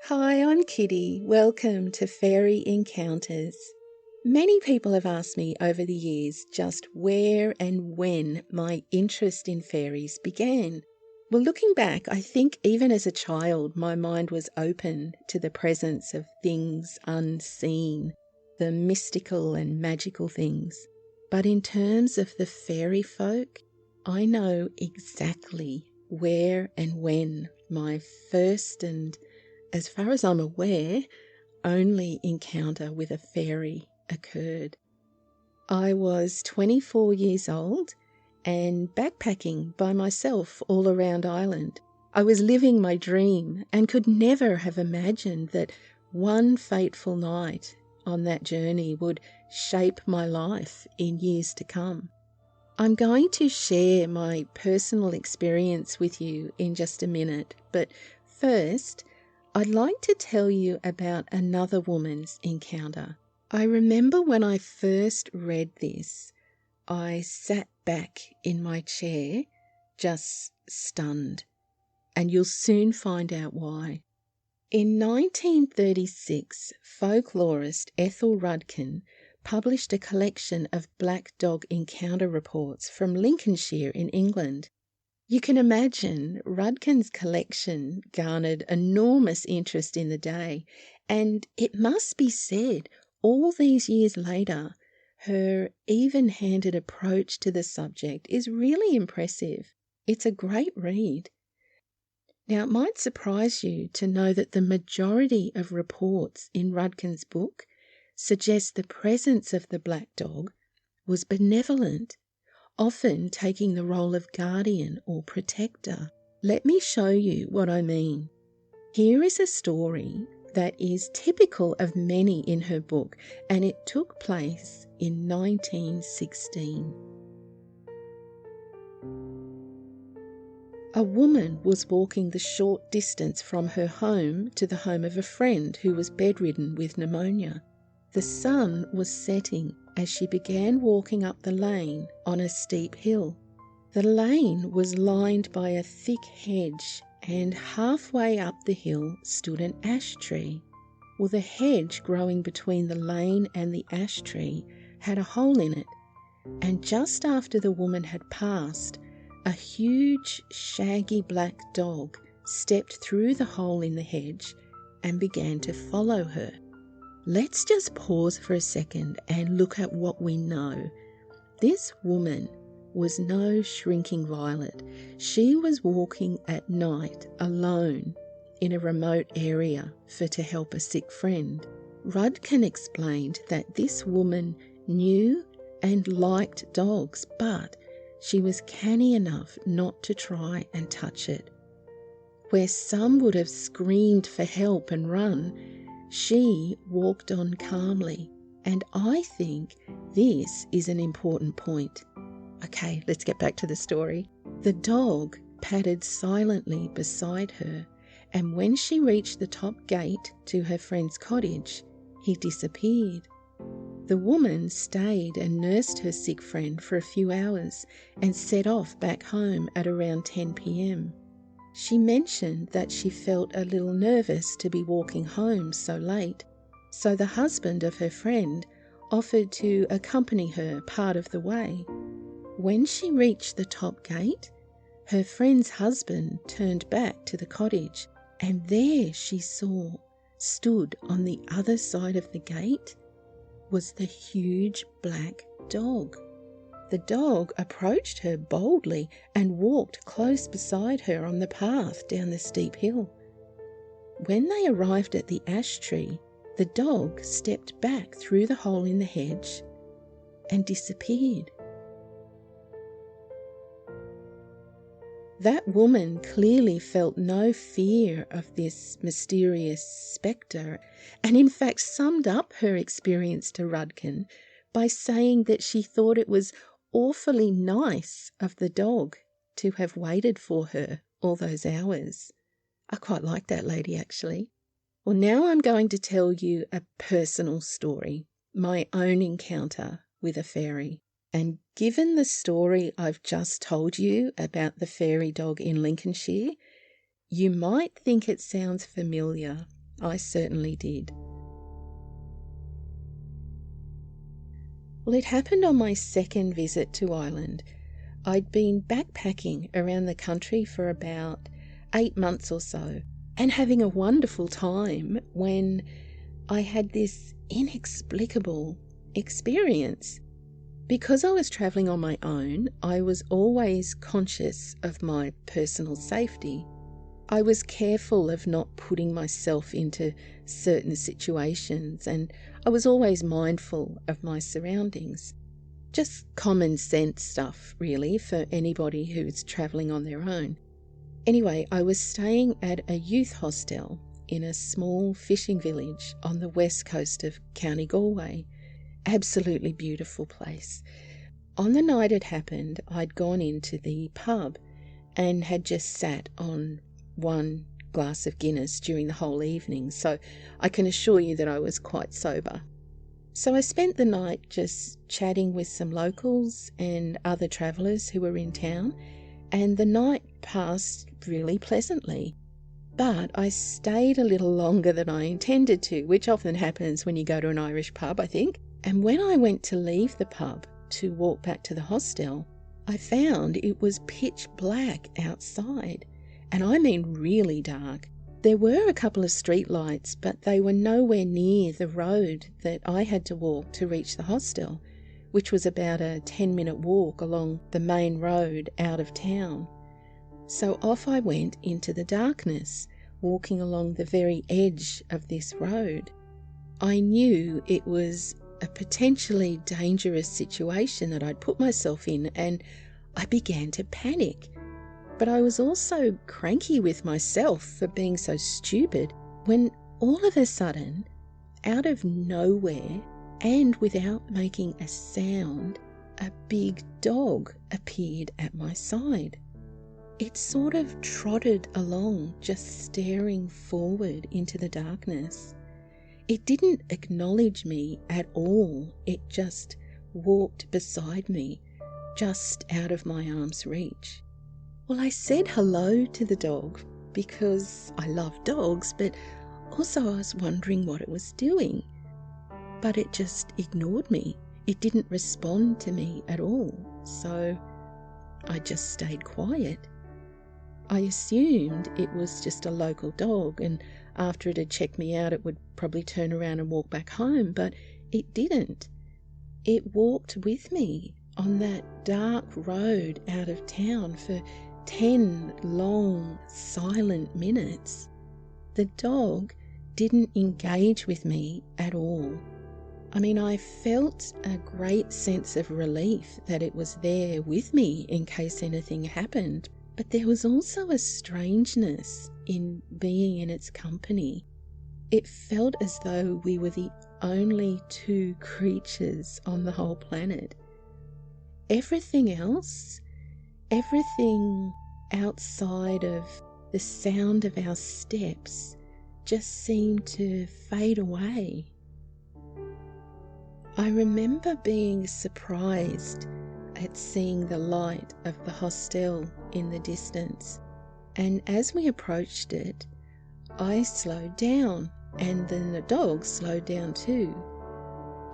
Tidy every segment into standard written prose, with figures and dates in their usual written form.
Hi, I'm Kitty. Welcome to Fairy Encounters. Many people have asked me over the years just where and when my interest in fairies began. Well, looking back, I think even as a child, my mind was open to the presence of things unseen, the mystical and magical things. But in terms of the fairy folk, I know exactly where and when my first and, as far as I'm aware, only encounter with a fairy occurred. I was 24 years old and backpacking by myself all around Ireland. I was living my dream and could never have imagined that one fateful night on that journey would shape my life in years to come. I'm going to share my personal experience with you in just a minute, but first, I'd like to tell you about another woman's encounter. I remember when I first read this, I sat back in my chair, just stunned, and you'll soon find out why. In 1936, folklorist Ethel Rudkin published a collection of black dog encounter reports from Lincolnshire in England. You can imagine Rudkin's collection garnered enormous interest in the day, and it must be said, all these years later, her even-handed approach to the subject is really impressive. It's a great read. Now, it might surprise you to know that the majority of reports in Rudkin's book suggest the presence of the black dog was benevolent, often taking the role of guardian or protector. Let me show you what I mean. Here is a story that is typical of many in her book, and it took place in 1916. A woman was walking the short distance from her home to the home of a friend who was bedridden with pneumonia. The sun was setting as she began walking up the lane on a steep hill. The lane was lined by a thick hedge, and halfway up the hill stood an ash tree. Well, the hedge growing between the lane and the ash tree had a hole in it, and just after the woman had passed, a huge, shaggy black dog stepped through the hole in the hedge and began to follow her. Let's just pause for a second and look at what we know. This woman was no shrinking violet. She was walking at night alone in a remote area to help a sick friend. Rudkin explained that this woman knew and liked dogs, but she was canny enough not to try and touch it. Where some would have screamed for help and run, she walked on calmly, and I think this is an important point. Okay, let's get back to the story. The dog padded silently beside her, and when she reached the top gate to her friend's cottage, he disappeared. The woman stayed and nursed her sick friend for a few hours and set off back home at around 10 p.m. She mentioned that she felt a little nervous to be walking home so late, so the husband of her friend offered to accompany her part of the way. When she reached the top gate, her friend's husband turned back to the cottage, and there she saw, stood on the other side of the gate, was the huge black dog. The dog approached her boldly and walked close beside her on the path down the steep hill. When they arrived at the ash tree, the dog stepped back through the hole in the hedge and disappeared. That woman clearly felt no fear of this mysterious spectre, and in fact summed up her experience to Rudkin by saying that she thought it was awfully nice of the dog to have waited for her all those hours. I quite like that lady, actually. Well, now I'm going to tell you a personal story, my own encounter with a fairy. And given the story I've just told you about the fairy dog in Lincolnshire, you might think it sounds familiar. I certainly did. Well, it happened on my second visit to Ireland. I'd been backpacking around the country for about 8 months or so and having a wonderful time when I had this inexplicable experience. Because I was travelling on my own, I was always conscious of my personal safety. I was careful of not putting myself into certain situations, and I was always mindful of my surroundings. Just common sense stuff, really, for anybody who's travelling on their own. Anyway, I was staying at a youth hostel in a small fishing village on the west coast of County Galway. Absolutely beautiful place. On the night it happened, I'd gone into the pub and had just sat on one glass of Guinness during the whole evening, so I can assure you that I was quite sober. So I spent the night just chatting with some locals and other travellers who were in town, and the night passed really pleasantly. But I stayed a little longer than I intended to, which often happens when you go to an Irish pub, I think. And when I went to leave the pub to walk back to the hostel, I found it was pitch black outside. And I mean really dark. There were a couple of street lights, but they were nowhere near the road that I had to walk to reach the hostel, which was about a 10-minute walk along the main road out of town. So off I went into the darkness, walking along the very edge of this road. I knew it was a potentially dangerous situation that I'd put myself in, and I began to panic. But I was also cranky with myself for being so stupid when all of a sudden, out of nowhere and without making a sound, a big dog appeared at my side. It sort of trotted along, just staring forward into the darkness. It didn't acknowledge me at all. It just walked beside me, just out of my arm's reach. Well, I said hello to the dog because I love dogs, but also I was wondering what it was doing. But it just ignored me. It didn't respond to me at all, so I just stayed quiet. I assumed it was just a local dog, and after it had checked me out, it would probably turn around and walk back home, but it didn't. It walked with me on that dark road out of town for 10 long, silent minutes. The dog didn't engage with me at all. I mean, I felt a great sense of relief that it was there with me in case anything happened, but there was also a strangeness in being in its company. It felt as though we were the only two creatures on the whole planet. Everything else, everything outside of the sound of our steps just seemed to fade away. I remember being surprised at seeing the light of the hostel in the distance, and as we approached it, I slowed down, and then the dog slowed down too.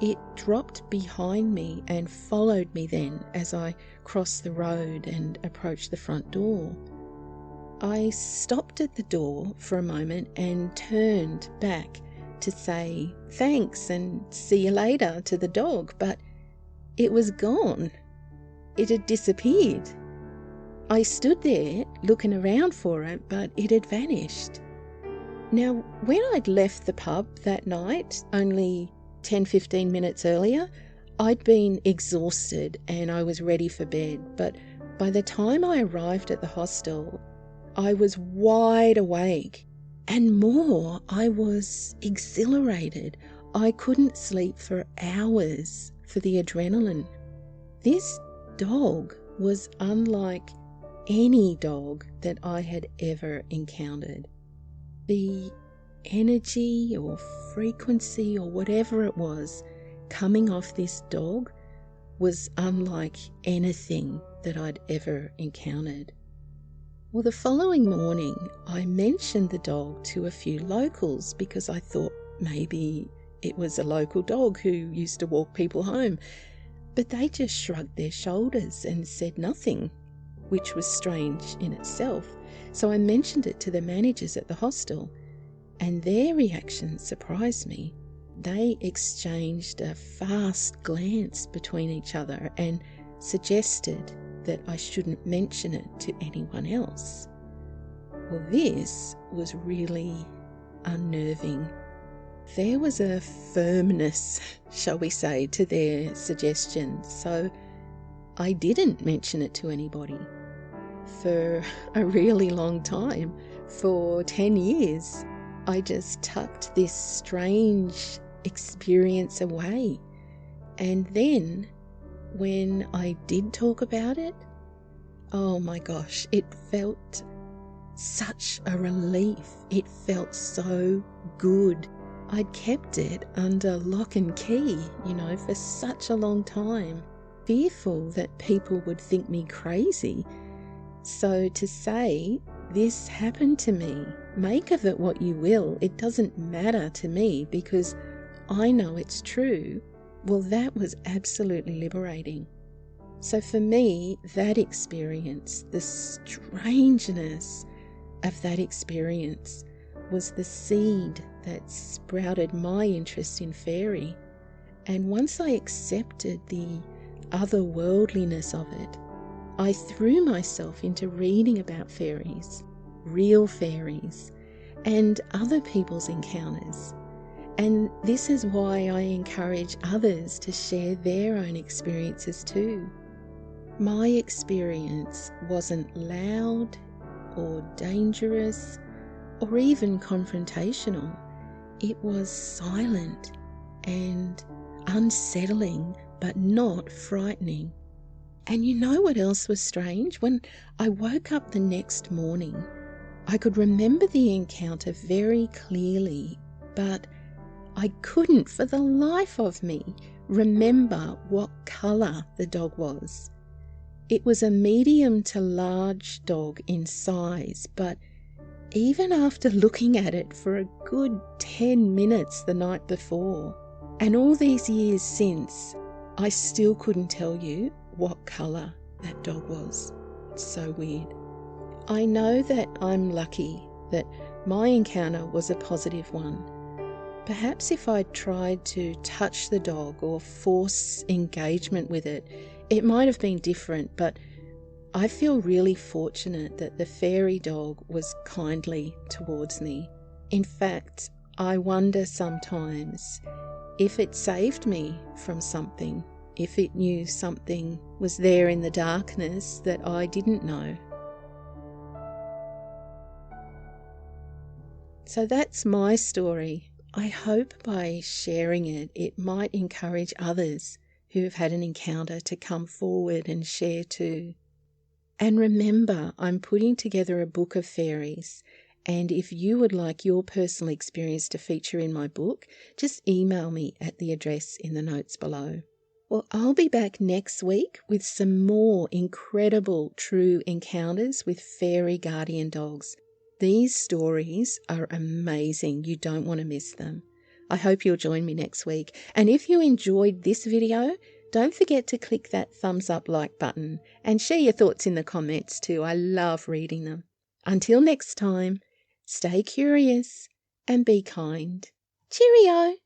It dropped behind me and followed me then as I crossed the road and approached the front door. I stopped at the door for a moment and turned back to say thanks and see you later to the dog, but it was gone. It had disappeared. I stood there looking around for it, but it had vanished. Now, when I'd left the pub that night, only 10-15 minutes earlier, I'd been exhausted and I was ready for bed, but by the time I arrived at the hostel, I was wide awake, and more, I was exhilarated. I couldn't sleep for hours for the adrenaline. This dog was unlike any dog that I had ever encountered. The energy or frequency or whatever it was coming off this dog was unlike anything that I'd ever encountered. Well, the following morning, I mentioned the dog to a few locals because I thought maybe it was a local dog who used to walk people home. But they just shrugged their shoulders and said nothing, which was strange in itself. So I mentioned it to the managers at the hostel, and their reaction surprised me. They exchanged a fast glance between each other and suggested that I shouldn't mention it to anyone else. Well, this was really unnerving. There was a firmness, shall we say, to their suggestions, so I didn't mention it to anybody for a really long time. For 10 years, I just tucked this strange experience away. And then, when I did talk about it, oh my gosh, it felt such a relief. It felt so good. I'd kept it under lock and key, for such a long time, fearful that people would think me crazy. So to say, this happened to me, make of it what you will, it doesn't matter to me because I know it's true, well, that was absolutely liberating. So for me, that experience, the strangeness of that experience, was the seed that sprouted my interest in fairy. And once I accepted the other-worldliness of it, I threw myself into reading about fairies, real fairies, and other people's encounters. And this is why I encourage others to share their own experiences too. My experience wasn't loud or dangerous or even confrontational. It was silent and unsettling, but not frightening. And you know what else was strange? When I woke up the next morning, I could remember the encounter very clearly, but I couldn't for the life of me remember what colour the dog was. It was a medium to large dog in size, but even after looking at it for a good 10 minutes the night before, and all these years since, I still couldn't tell you what colour that dog was. It's so weird. I know that I'm lucky that my encounter was a positive one. Perhaps if I'd tried to touch the dog or force engagement with it, it might have been different, but I feel really fortunate that the fairy dog was kindly towards me. In fact, I wonder sometimes if it saved me from something, if it knew something was there in the darkness that I didn't know. So that's my story. I hope by sharing it, it might encourage others who have had an encounter to come forward and share too. And remember, I'm putting together a book of fairies, and if you would like your personal experience to feature in my book, just email me at the address in the notes below. Well, I'll be back next week with some more incredible true encounters with fairy guardian dogs. These stories are amazing. You don't want to miss them. I hope you'll join me next week. And if you enjoyed this video, don't forget to click that thumbs up like button and share your thoughts in the comments too. I love reading them. Until next time, stay curious and be kind. Cheerio!